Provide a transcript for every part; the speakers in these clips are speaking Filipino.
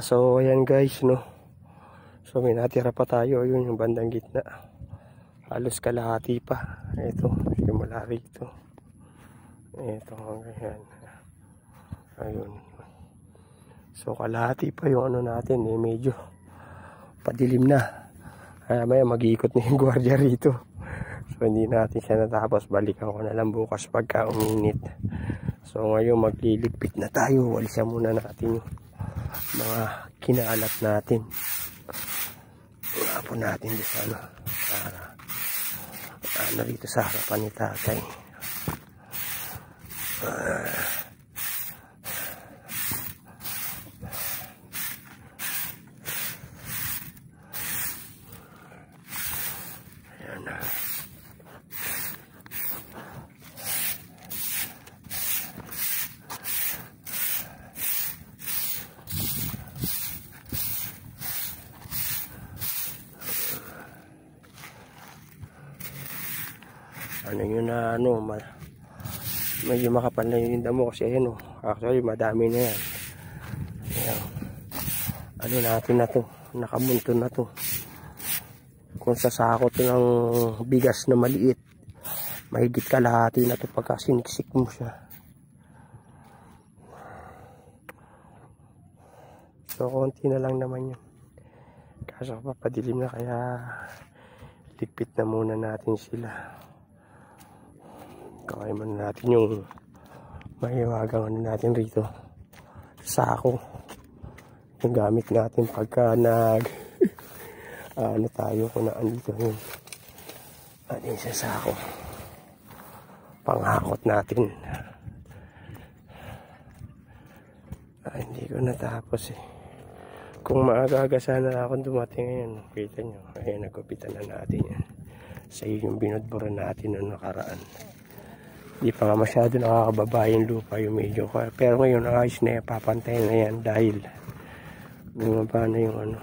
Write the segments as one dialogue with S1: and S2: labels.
S1: So ayan guys, no. So may natira pa tayo, yun yung bandang gitna. Halos kalahati pa. Ito, simula rito. Ito hanggang yan. Ayun. So kalahati pa yung ano natin, medyo padilim na. Kaya maya mag-iikot na yung gwardiya rito. So hindi natin siya natapos. Balikan ko na lang bukas pagka uminit. So ngayon magliligpit na tayo. Walisan muna natin yung mga kinaalat natin. Iapon natin dito sa ano dito sa harapan ni tatay. Ayan na. Ano yun na medyo makapal na yung damo kasi ayan actually madami na yan. Ayan. Ano natin na to, nakamunto na to. Kung sasako to ng bigas na maliit, mahigit kalahati na to pagka siniksik mo siya. So konti na lang naman yun, kaso papadilim na, kaya ligpit na muna natin sila. Kaway man natin yung mahiwagang ano natin rito, sako, yung gamit natin pagka ano tayo kung naandito yun. Ano yung sako, panghakot natin. Hindi ko natapos kung maaga sana akong dumating ngayon. Kita nyo, ayan, nagupitan na natin yan. Sa yung binudburan natin noong nakaraan. Hindi pa nga masyado nakakababa yung lupa, yung medyo. Pero ngayon ayos na yan, papantay na yan dahil bumaba na yung ano.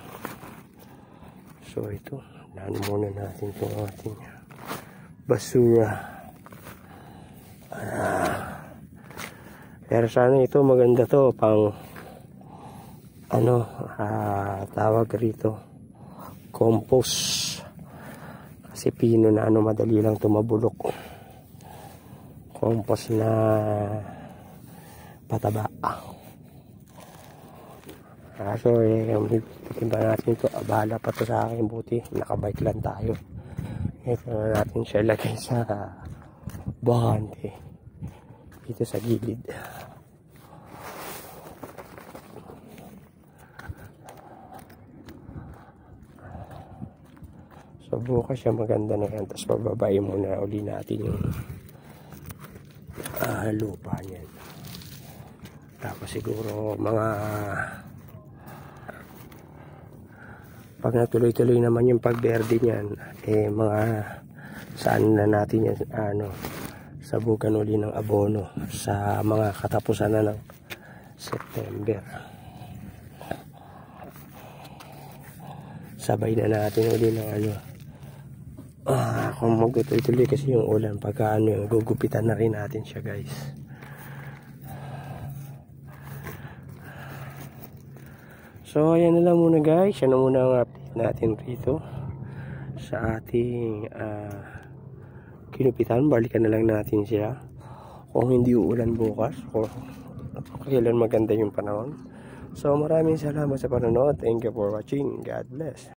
S1: So ito, daan muna natin itong ating basura. Pero sana ito maganda to pang tawag rito, compost. Kasi pino na madali lang tumabulok. Compost na pataba. Kaso titimba natin ito, abala pa to sa akin, buti nakabike lang tayo. Ito na natin siya lagay sa bakante dito sa gilid. So bukas siya maganda na yan, tapos pababayin muna uli natin yung lupa niyan. Tapos siguro pag natuloy-tuloy naman yung pagberde niyan, mga saan na natin yan, sabugan uli ng abono sa mga katapusan na ng September. Sabay na natin uli ng kung magtutuloy kasi yung ulan, pagka gugupitan na rin natin siya guys. So ayan na lang muna guys, yan na muna ang update natin rito sa ating kinupitan. Balikan na lang natin siya kung hindi uulan bukas o kailan maganda yung panahon. So maraming salamat sa panonood. Thank you for watching. God bless.